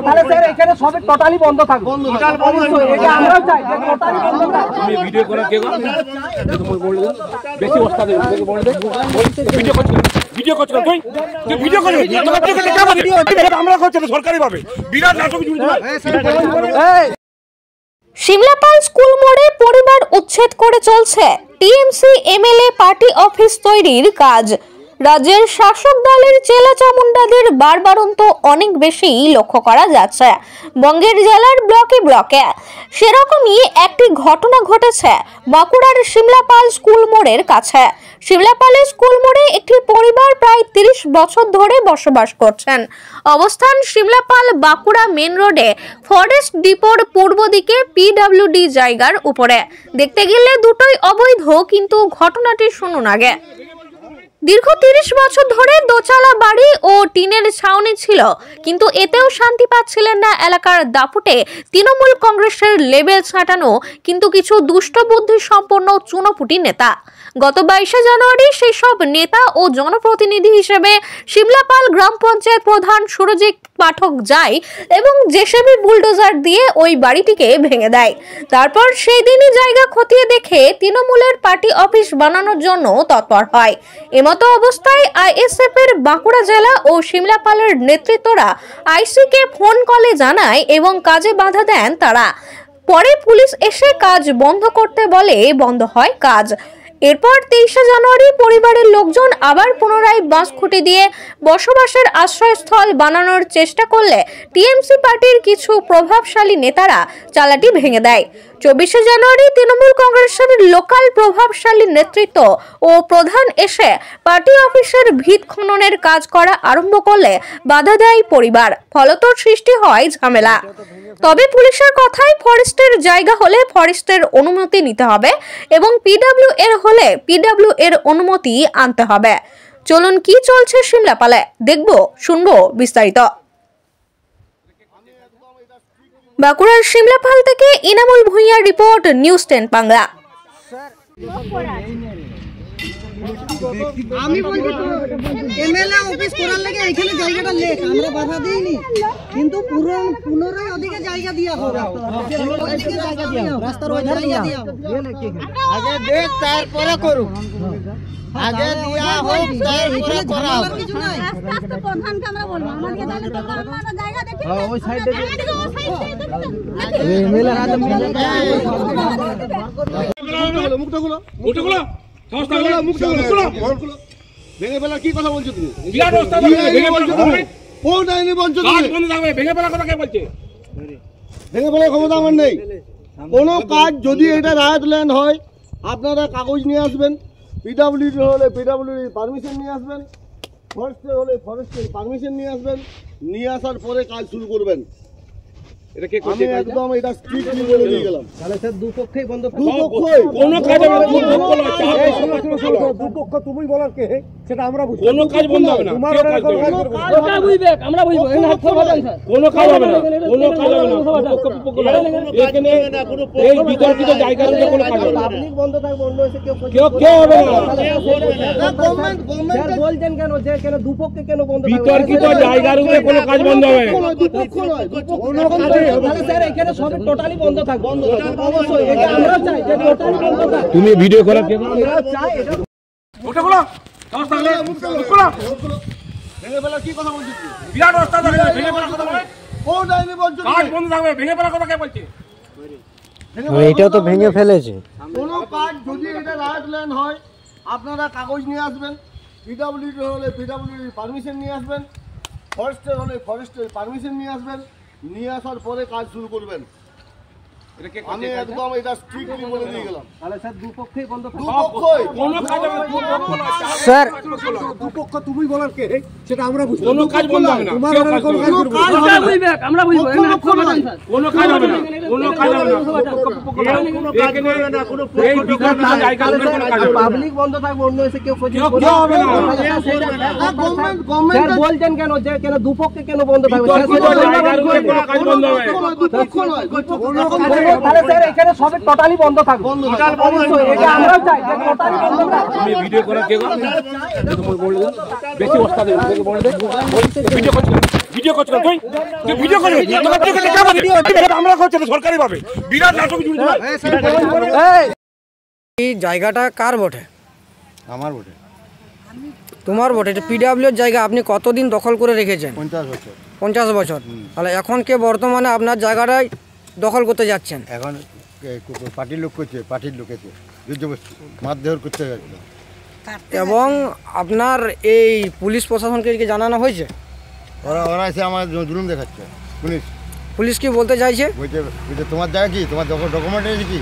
তাহলে স্যার এখানে সবই টোটালি বন্ধ থাকবে। এটা আমরাও চাই যে টোটালি বন্ধ থাকবে। তুমি ভিডিও করে কে গো তুমি বলে দাও বেশি অবস্থা দেবে বলে দে ভিডিও করছ ভিডিও করছ তুই তুই ভিডিও করবি আমরা করছি সরকারি ভাবে বিরাট নাটক জুড়ে শিমলাপাল স্কুল মোড়ে পরিবার উচ্ছেদ করে চলছে টিএমসি এমএলএ পার্টি অফিস তৈরির কাজ। রাজ্যের শাসক দলের চেলা চামুন্ডাদের বারবারন্ত অনেক বেশি লক্ষ্য করা যাচ্ছে বঙ্গের জেলার ব্লকে ব্লকে। সেরকমই একটি ঘটনা ঘটেছে বাঁকুড়ার শিমলাপাল স্কুল মোড়ের কাছে। শিমলাপালের স্কুল মোড়ে একটি পরিবার প্রায় 30 বছর ধরে বসবাস করছেন। অবস্থান শিমলাপাল বাঁকুড়া মেন রোডে ফরেস্ট ডিপোর পূর্ব দিকে পিডব্লিউডি জায়গার উপরে। দেখতে গেলে দুটোই অবৈধ, কিন্তু ঘটনাটি শুনুন আগে। দীর্ঘ 30 বছর ধরে দোচালা বাড়ি ও টিনের ছাউনি ছিল, কিন্তু এতেও শান্তি পাচ্ছিলেন না এলাকার দাপুটে তৃণমূল কংগ্রেসের লেবেল ছাঁটানো কিন্তু কিছু দুষ্ট বুদ্ধি সম্পন্ন চুনোপুটি নেতা। গত 22 জানুয়ারি সেই সব নেতা ও জনপ্রতিনিধি হিসেবে শিমলাপাল গ্রাম পঞ্চায়েত প্রধান সুরজিৎ পাঠক যায় এবং জেসিবি বুলডোজার দিয়ে ওই বাড়িটিকে ভেঙে দেয়। তারপর সেই দিনই জায়গা খতিয়ে দেখে তৃণমূলের পার্টি অফিস বানানোর জন্য তৎপর হয়। এমতো অবস্থায় আইএসএফ এর বাঁকুড়া জেলা ও শিমলাপালের নেতৃত্বরা আইসিকে ফোন কলে জানায় এবং কাজে বাধা দেন তারা। পরে পুলিশ এসে কাজ বন্ধ করতে বলে বন্ধ হয় কাজ। এরপর 23 জানুয়ারি পরিবারের লোকজন আবার পুনরায় বাঁশ খুঁটি দিয়ে বসবাসের আশ্রয়স্থল বানানোর চেষ্টা করলে টিএমসি পার্টির কিছু প্রভাবশালী নেতারা চালাটি ভেঙে দেয়। 24 জানুয়ারি তৃণমূল কংগ্রেসের লোকাল প্রভাবশালী নেতৃত্ব ও প্রধান এসে পার্টি অফিসের ভিত খননের কাজ করা আরম্ভ করলে বাধা দেয় পরিবার। ফলত সৃষ্টি হয় ঝামেলা। তবে পুলিশের কথায় ফরেস্টের জায়গা হলে ফরেস্টের অনুমতি নিতে হবে এবং পিডব্লিউ এর হলে পিডব্লিউ এর অনুমতি আনতে হবে। চলুন কি চলছে শিমলাপালে, দেখবো শুনবো বিস্তারিত। বাঁকুড়ার শিমলাপাল থেকে ইনামুল ভুঁইয়ার রিপোর্ট, নিউজ 10 বাংলা। আমি বলছি এমএলএ অফিস করার লাগে এখানে জায়গাটা লেখ আমরা বাধা দেইনি, কিন্তু পুনরায় ওদিকে জায়গা দিয়া হবে, ওদিকে জায়গা দিয়া হবে, রাস্তার ওই ধারে জায়গা দিয়া হবে। আগে দেখ তারপরে করু, আগে দিয়া হোক তারপরে করা হবে। কিছু নাই, রাস্তা প্রধানকে আমরা বলবো আমাদের জায়গা তো আমরা জায়গা দেখি ওই সাইডে এমএলএ রাজা মুক্তগুলো মুক্তগুলো ভেঙে ফেলার কি কথা বলছো তুমি? ভেঙে ফেলার কথা কে বলছে? ভেঙে ফেলার ক্ষমতা আমার নেই। কোনো কাজ যদি এটা রায়ত ল্যান্ড হয় আপনারা কাগজ নিয়ে আসবেন, পিডব্লিউডি হলে পিডব্লিউডি পারমিশন নিয়ে আসবেন, ফরেস্টের হলে ফরেস্টের পারমিশন নিয়ে আসবেন, নিয়ে আসার পরে কাজ শুরু করবেন। আমি একদম এটা স্ট্রিক্টলি বলে দিয়ে গেলাম। তাহলে স্যার দুপক্ষই বন্ধ, দুপক্ষই কোনো কাজ হবে না, দুপক্ষ তুমি বলার কে সেটা আমরা বুঝি, কোনো কাজ বন্ধ হবে না, তোমার কাজ ওটা বুঝবে আমরা বুঝবো, এখানে হাত ধরবেন স্যার, কোনো কাজ হবে না, কোনো কাজ হবে না, এখানে এই বিতর্কিত জায়গার মধ্যে কোনো কাজ হবে না, পাবলিক বন্ধ থাকবে, অন্য এসে কেউ হবে না। গভর্নমেন্ট স্যার বলছেন কেন যে কেন দুপক্ষে কেন বন্ধ থাকবে? বিতর্কিত জায়গার মধ্যে কোনো কাজ বন্ধ হবে না, দুপক্ষ নয়, কোনো কাজ স্যার এখানে সব টোটালি বন্ধ থাকবে, বন্ধ অবশ্যই এটা আমরা চাই যে টোটালি বন্ধ থাকবে। তুমি ভিডিও করা কে আমরা চাই এটা ওটা বলো সমস্যা হলে মুখগুলো ভেঙে ফেলার কি কথা বলছিস? বিরাট অবস্থা ভেঙে ফেলার কথা বলে কোন টাইমে বলছিস? কাজ বন্ধ থাকবে, ভেঙে ফেলার কথা কে বলছে? এটা তো ভেঙে ফেলেছে। কোন কাজ যদি এটা রায়ত ল্যান্ড হয় আপনারা কাগজ নিয়ে আসবেন, পিডব্লিউডি হলে পিডব্লিউডি পারমিশন নিয়ে আসবেন, ফরেস্টের হলে ফরেস্টের পারমিশন নিয়ে আসবেন, নিয়ে আসার পরে কাজ শুরু করবেন। আমি একদম এটা স্ট্রিক্টলি বলে দিয়ে গেলাম। তাহলে স্যার দুপক্ষই বন্ধ থাকবে, দুপক্ষই কোনো কাজ হবে না স্যার, দুপক্ষ তুমি বলার কে সেটা আমরা বুঝি, কোনো কাজ বন্ধ হবে না, তোমার কোনো কাজ বুঝবে আমরা বুঝবো, এখানে হাত ধরবেন স্যার, কোনো কাজ হবে না, কোনো কাজ হবে না, কোনো কাজ হবে না, কোনো এই বিকল্প জায়গার মধ্যে কোনো কাজ হবে না, পাবলিক বন্ধ থাকবে, অন্য এসে কেউ হবে না। গভর্নমেন্ট স্যার বলছেন কেন যে কেন দুপক্ষে কেন বন্ধ থাকবে? জায়গার মধ্যে কোনো কাজ বন্ধ হবে না, দুপক্ষ নয়, কোনো তাহলে স্যার এখানে সবই টোটালি বন্ধ থাকবে। অবশ্যই এটা আমরাও চাই যে টোটালি বন্ধ থাকবে। তুমি ভিডিও করে কে গো তোমাকে বলে দেন বেশি ওস্তাদ তোমাকে বলে দেন ভিডিও করছ ভিডিও করছ তুই তুই ভিডিও করবি তোমাকে ভিডিও করতে কাম দিই আমরা করছি সরকারি ভাবে বিরাট নাটক জুড়ে এই জায়গাটা কার বটে? আমার বটে। তোমার বটে। এটা পিডাব্লিউর জায়গা, আপনি কতদিন দখল করে রেখেছেন? 50 বছর। 50 বছর। তাহলে এখন কে বর্তমানে আপনার জায়গাটাই দখল করতে যাচ্ছেন? এখন পার্টির লোক করছে, পার্টির লোকেছে যুদ্ধবস্তি মারধর করতে যাচ্ছে। এবং আপনার এই পুলিশ প্রশাসনকে কি জানানো হয়েছে? ওরা এসে আমার জুলুম দেখাচ্ছে। পুলিশ কি বলতে চাইছে? বলছে তোমার জায়গা কি, তোমার ডকুমেন্ট আছে কি,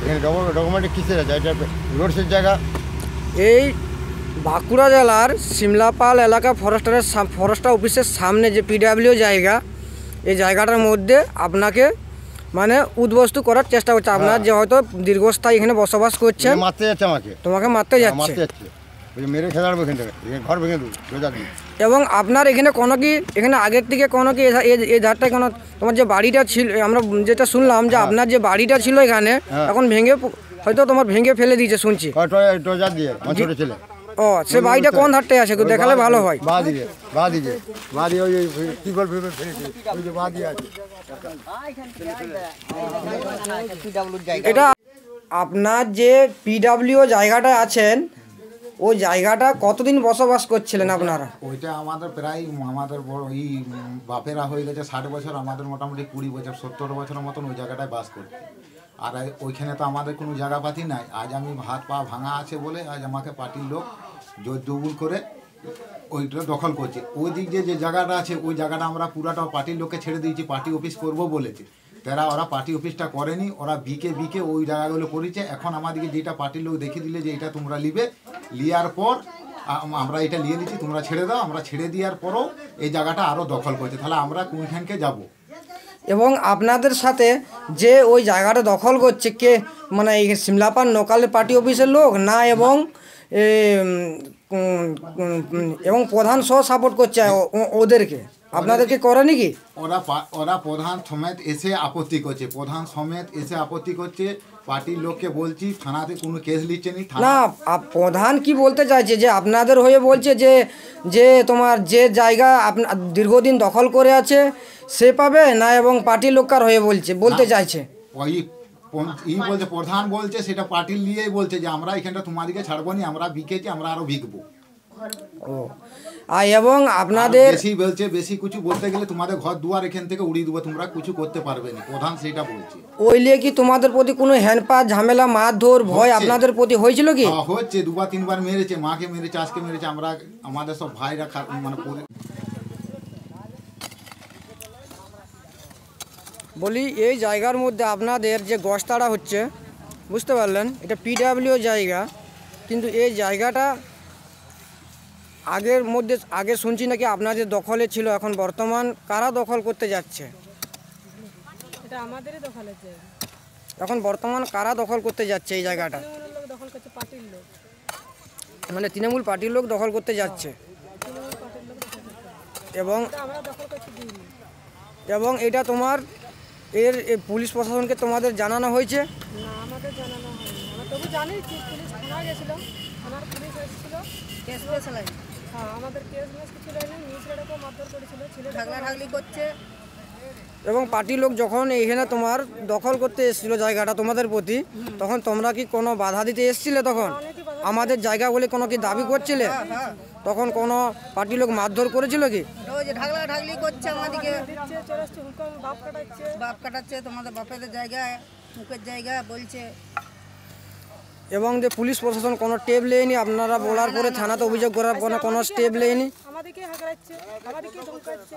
এখানে ডকুমেন্টে কিসের আছে, এটা রোডসের জায়গা। এই বাঁকুড়া জেলার সিমলাপাল এলাকা ফরেস্টার অফিসের সামনে যে পিডাব্লিউ জায়গা, এই জায়গাটার মধ্যে আপনাকে মানে উদ্বস্তু করার চেষ্টা করছে। আপনার যে হয়তো দীর্ঘস্থায়ী এখানে বসবাস করছেন, মারতে যাচ্ছে আমাকে, তোমাকে মারতে যাচ্ছে। মারতে যাচ্ছে, মেরে খেলাড়বো এখান থেকে, ঘর ভেঙে দেবো রোজা দিন। এবং আপনার এখানে কোনো কি এখানে আগের থেকে কোনো কি এই ধারটা কোনো তোমার যে বাড়িটা ছিল, আমরা যেটা শুনলাম যে আপনার যে বাড়িটা ছিল এখানে এখন ভেঙে হয়তো তোমার ভেঙে ফেলে দিয়েছে শুনছি। রোজা দিয়ে আমার ছোট ছেলে। ও, সে বাড়িটা কোন ধারটায় আছে দেখালে ভালো হয়। বা দিকে ওই কি বলবে ওই যে বা দিয়ে আছে। এটা আপনার যে পিডাব্লিউ জায়গাটা আছেন, ওই জায়গাটা কতদিন বসবাস করছিলেন আপনারা? ওইটা আমাদের প্রায় আমাদের এই বাপেরা হয়ে গেছে 60 বছর, আমাদের মোটামুটি 20 বছর 70 বছরের মতন ওই জায়গাটায় বাস করছে। আর ওইখানে তো আমাদের কোনো জায়গাপাতি নাই। আজ আমি হাত পা ভাঙা আছে বলে আজ আমাকে পার্টির লোক জোর জবুল করে ওইটা দখল করছে। ওই দিক যে জায়গাটা আছে ওই জায়গাটা আমরা পুরাটা পার্টির লোককে ছেড়ে দিয়েছি, পার্টি অফিস করবো বলেছে। ওরা পার্টি অফিসটা করেনি, ওরা বিকে ওই জায়গাগুলো করেছে। এখন আমাদেরকে যেটা পার্টির লোক দেখিয়ে দিলে যে এটা তোমরা লিবে, লিয়ার পর আমরা এটা নিয়ে নিচ্ছি, তোমরা ছেড়ে দাও। আমরা ছেড়ে দেওয়ার পরও এই জায়গাটা আরও দখল করছে। তাহলে আমরা কোনখানকে যাব? এবং আপনাদের সাথে যে ওই জায়গাটা দখল করছে কে, মানে এই সিমলাপাল লোকালের পার্টি অফিসের লোক না, এবং প্রধান সহ সাপোর্ট করছে ওদেরকে, আপনাদেরকে করেনি কি? ওরা প্রধান সমেত এসে আপত্তি করছে, প্রধান সমেত এসে আপত্তি করছে। পার্টির লোককে বলছি থানাতে কোনো কেস নিচ্ছে না। প্রধান কি বলতে চাইছে যে আপনাদের হয়ে বলছে যে তোমার যে জায়গা আপনার দীর্ঘদিন দখল করে আছে সে পাবে না, এবং পার্টির লোককার হয়ে বলতে চাইছে ওই বলছে প্রধান বলছে সেটা পার্টির নিয়েই বলছে যে আমরা এখানটা তোমাদেরকে ছাড়বো নি, আমরা বিকেছি, আমরা আরো বিকবো। ও, আর এবং আপনাদের বেশি কিছু বলতে গেলে তোমাদের ঘর দুয়ার এখান থেকে উড়িয়ে দেবো, তোমরা কিছু করতে পারবে না, প্রধান সেটা বলছে। ওইলে কি তোমাদের প্রতি কোনো হ্যান্ডপা ঝামেলা মারধর ভয় আপনাদের প্রতি হয়েছিল কি? হচ্ছে, 2-3 মেরেছে, মাকে মেরেছে, আজকে মেরেছে। আমরা আমাদের সব ভাইরা মানে বলি এই জায়গার মধ্যে আপনাদের যে গস্তাড়া হচ্ছে, বুঝতে পারলেন, এটা পিডাব্লিউ জায়গা, কিন্তু এই জায়গাটা আগে শুনছি নাকি আপনাদের দখলে ছিল, এখন বর্তমান কারা দখল করতে যাচ্ছে? এটা আমাদেরই দখলের জায়গা। এখন বর্তমান কারা দখল করতে যাচ্ছে এই জায়গাটা? দখল করছে পার্টির লোক, মানে তৃণমূল পার্টির লোক দখল করতে যাচ্ছে। এবং এটা তোমার পুলিশ প্রশাসনকে তোমাদের জানানো হয়েছে? না, আমাদের জানানো হয়নি। আমরা তবু জানি পুলিশ থানা গেছিল, থানার পুলিশ এসেছিল, কেস ফেসলাই। হ্যাঁ, আমাদের কেস মেস কিছু হয়নি, মিসরেটাকেও মারধর করেছিল, ছেলে ঢাকলি করছে। এবং পার্টির লোক যখন এইখানে তোমার দখল করতে এসেছিল জায়গাটা তোমাদের প্রতি, তখন তোমরা কি কোনো বাধা দিতে এসেছিলে? তখন আমাদের জায়গা বলে কোনো কি দাবি করছিলে? তখন কোনো পার্টির লোক মারধর করেছিল কি? ঢাকলি করছে, আমাদেরকে বাপ কাটাচ্ছে, তোমাদের বাপেদের জায়গায়, মুখের জায়গা বলছে। এবং যে পুলিশ প্রশাসন কোনো স্টেপ নেয়নি, আপনারা বলার পরে থানাতে অভিযোগ করার পরে কোনো স্টেপ নেয়নি। আমাদেরকে হাঁকড়াচ্ছে, আমাদেরকে ধমকাচ্ছে।